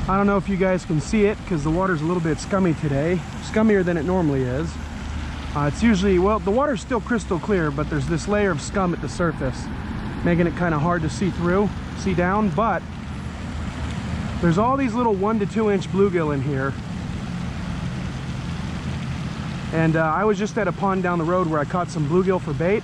I don't know if you guys can see it because the water's a little bit scummy today, scummier than it normally is. It's usually, well, the water's still crystal clear, but there's this layer of scum at the surface, making it kind of hard to see through, see down. But there's all these little 1 to 2 inch bluegill in here. And I was just at a pond down the road where I caught some bluegill for bait,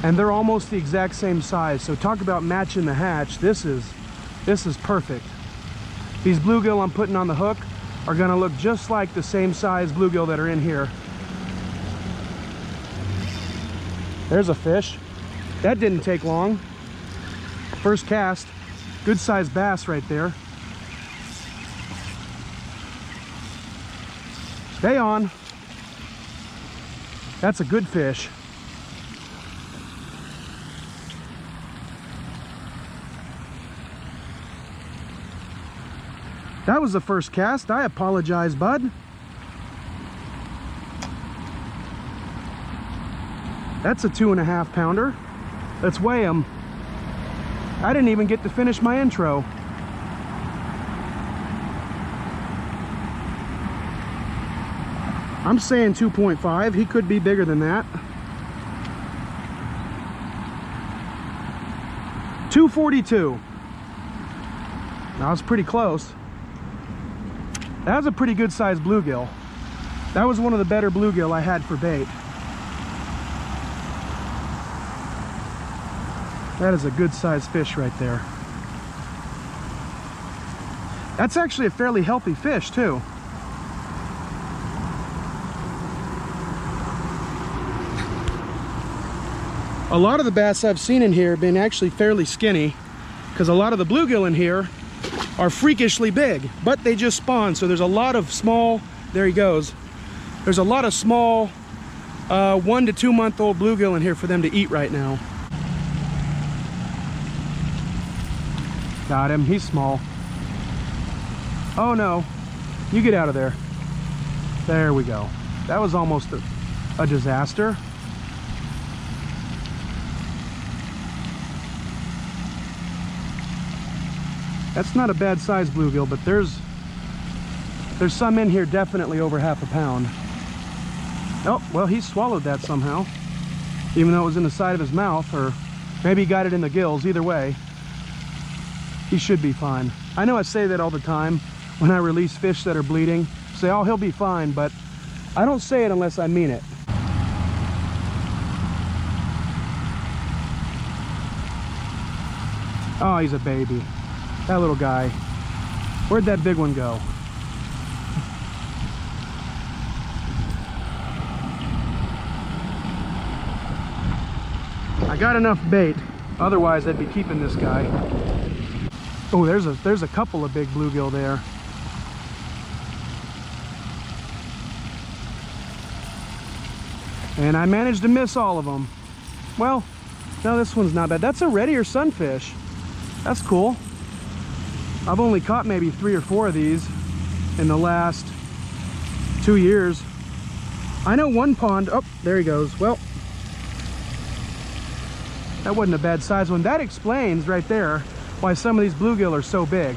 and they're almost the exact same size. So talk about matching the hatch. This is perfect. These bluegill I'm putting on the hook are gonna look just like the same size bluegill that are in here. There's a fish. That didn't take long. First cast. Good sized bass right there. Stay on. That's a good fish. That was the first cast. I apologize, bud. That's a 2.5 pounder. Let's weigh him. I didn't even get to finish my intro. I'm saying 2.5. He could be bigger than that. 242. That was pretty close. That was a pretty good sized bluegill. That was one of the better bluegill I had for bait. That is a good sized fish right there. That's actually a fairly healthy fish too. A lot of the bass I've seen in here have been actually fairly skinny, because a lot of the bluegill in here are freakishly big, but they just spawn. So there's a lot of small, there he goes. There's a lot of small 1 to 2 month old bluegill in here for them to eat right now. Got him, he's small. Oh no, you get out of there. There we go. That was almost a disaster. That's not a bad size bluegill, but there's some in here definitely over 1/2 pound. Oh, well, he swallowed that somehow, even though it was in the side of his mouth, or maybe he got it in the gills. Either way, he should be fine. I know I say that all the time when I release fish that are bleeding. Say, oh, he'll be fine, but I don't say it unless I mean it. Oh, he's a baby. That little guy. Where'd that big one go? I got enough bait. Otherwise, I'd be keeping this guy. Oh, there's a couple of big bluegill there. And I managed to miss all of them. Well, no, this one's not bad. That's a red ear sunfish. That's cool. I've only caught maybe 3 or 4 of these in the last 2 years. I know one pond, oh, there he goes. Well, that wasn't a bad size one. That explains right there why some of these bluegill are so big.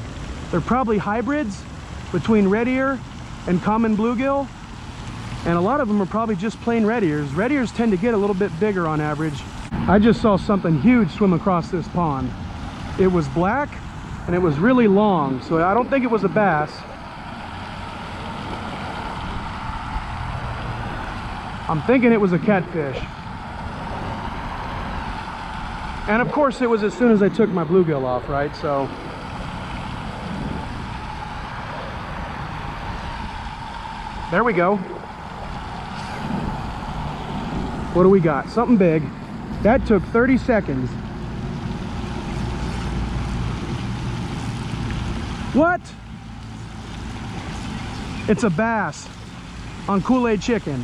They're probably hybrids between red ear and common bluegill. And a lot of them are probably just plain red ears. Red ears tend to get a little bit bigger on average. I just saw something huge swim across this pond. It was black and it was really long, so I don't think it was a bass. I'm thinking it was a catfish. And of course it was as soon as I took my bluegill off, right? So there we go. What do we got? Something big. That took 30 seconds. What? It's a bass on Kool-Aid chicken.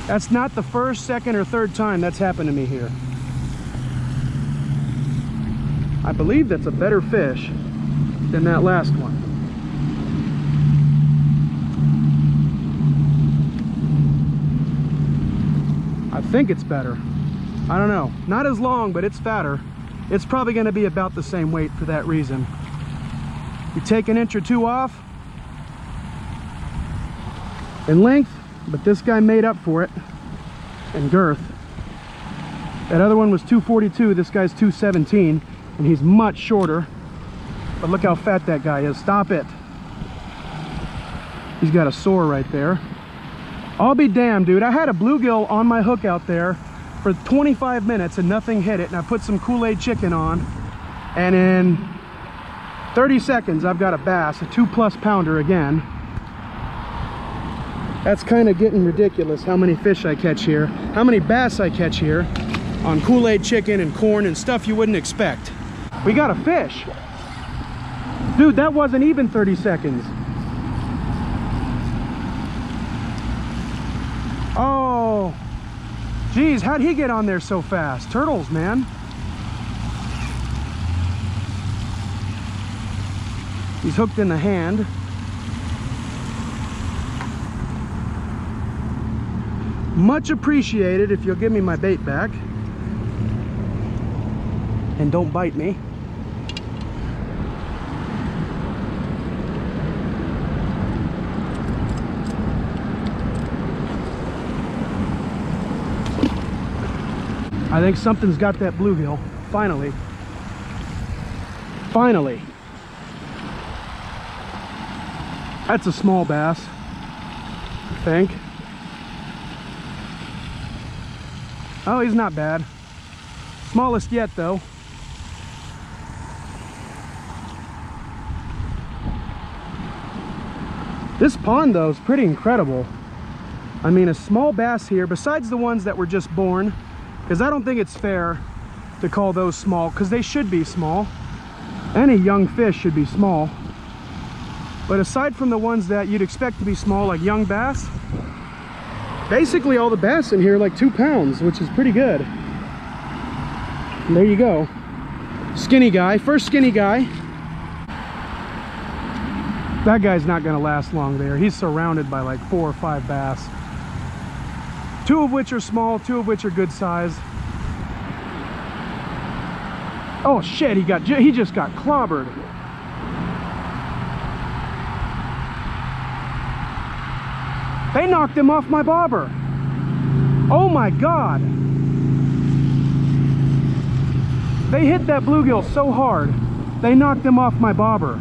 That's not the first, second, or third time that's happened to me here. I believe that's a better fish than that last one. I think it's better. I don't know. Not as long, but it's fatter. It's probably going to be about the same weight for that reason. You take an inch or two off in length, but this guy made up for it in girth. That other one was 242, this guy's 217, and he's much shorter. But look how fat that guy is. Stop it. He's got a sore right there. I'll be damned, dude. I had a bluegill on my hook out there for 25 minutes and nothing hit it, and I put some Kool-Aid chicken on, and in 30 seconds I've got a bass, a 2+ pounder again. That's kind of getting ridiculous how many fish I catch here, how many bass I catch here on Kool-Aid chicken and corn and stuff you wouldn't expect. We got a fish. Dude, that wasn't even 30 seconds. Oh, geez, how'd he get on there so fast? Turtles, man. He's hooked in the hand. Much appreciated if you'll give me my bait back. And don't bite me. I think something's got that bluegill. Finally. Finally. That's a small bass, I think. Oh, he's not bad. Smallest yet, though. This pond, though, is pretty incredible. I mean, a small bass here, besides the ones that were just born, because I don't think it's fair to call those small, because they should be small. Any young fish should be small. But aside from the ones that you'd expect to be small, like young bass, basically all the bass in here are like 2 pounds, which is pretty good. And there you go. Skinny guy, first skinny guy. That guy's not gonna last long there. He's surrounded by like 4 or 5 bass. 2 of which are small, 2 of which are good size. Oh shit, he just got clobbered. They knocked him off my bobber. Oh my God. They hit that bluegill so hard, they knocked him off my bobber.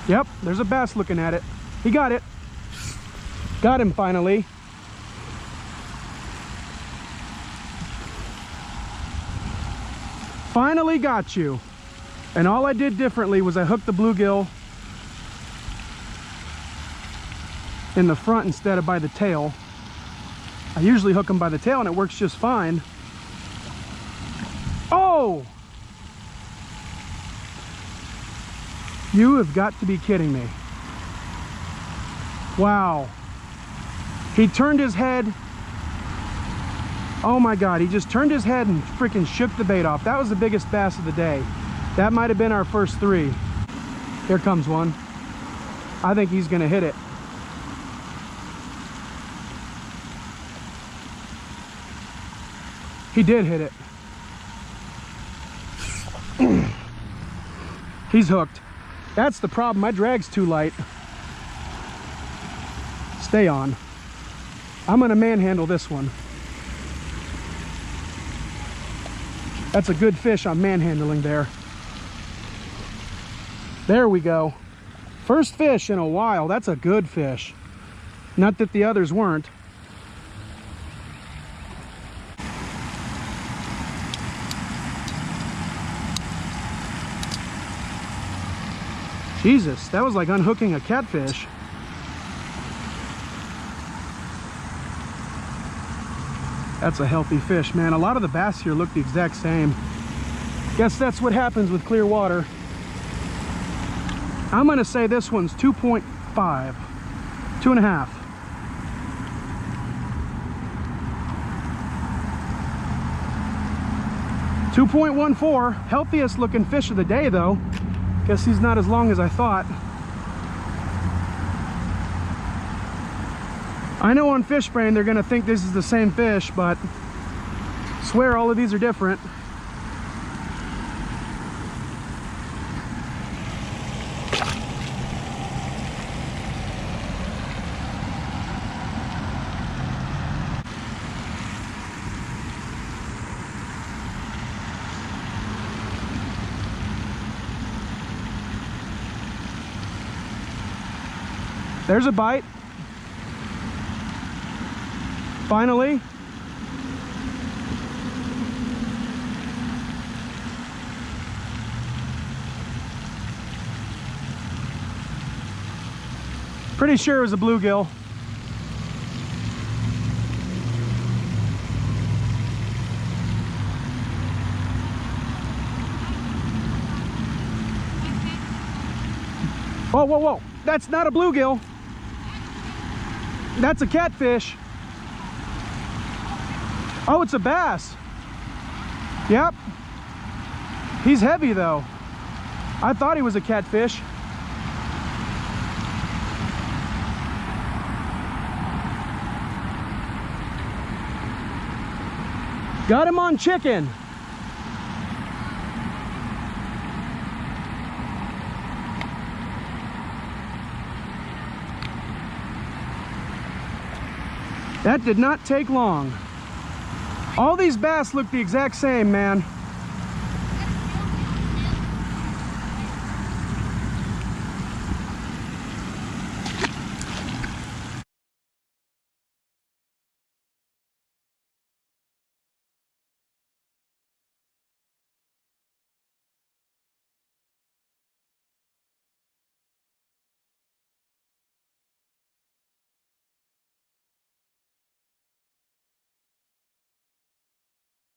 Yep, there's a bass looking at it. He got it. Got him finally. Finally got you. And all I did differently was I hooked the bluegill in the front instead of by the tail. I usually hook them by the tail and it works just fine. Oh! You have got to be kidding me. Wow. He turned his head. Oh my God, he just turned his head and freaking shook the bait off. That was the biggest bass of the day. That might have been our first 3. Here comes one. I think he's gonna hit it. He did hit it. He's hooked. That's the problem, my drag's too light. Stay on. I'm gonna manhandle this one. That's a good fish I'm manhandling there. There we go. First fish in a while. That's a good fish. Not that the others weren't. Jesus, that was like unhooking a catfish. That's a healthy fish, man. A lot of the bass here look the exact same. Guess that's what happens with clear water. I'm gonna say this one's 2.5, 2.5. .14, healthiest looking fish of the day though. Guess he's not as long as I thought. I know on Fish Brain they're gonna think this is the same fish, but I swear all of these are different. There's a bite. Finally. Pretty sure it was a bluegill. Whoa, whoa, whoa. That's not a bluegill. That's a catfish. Oh, it's a bass. Yep. He's heavy though. I thought he was a catfish. Got him on chicken. That did not take long. All these bass look the exact same, man.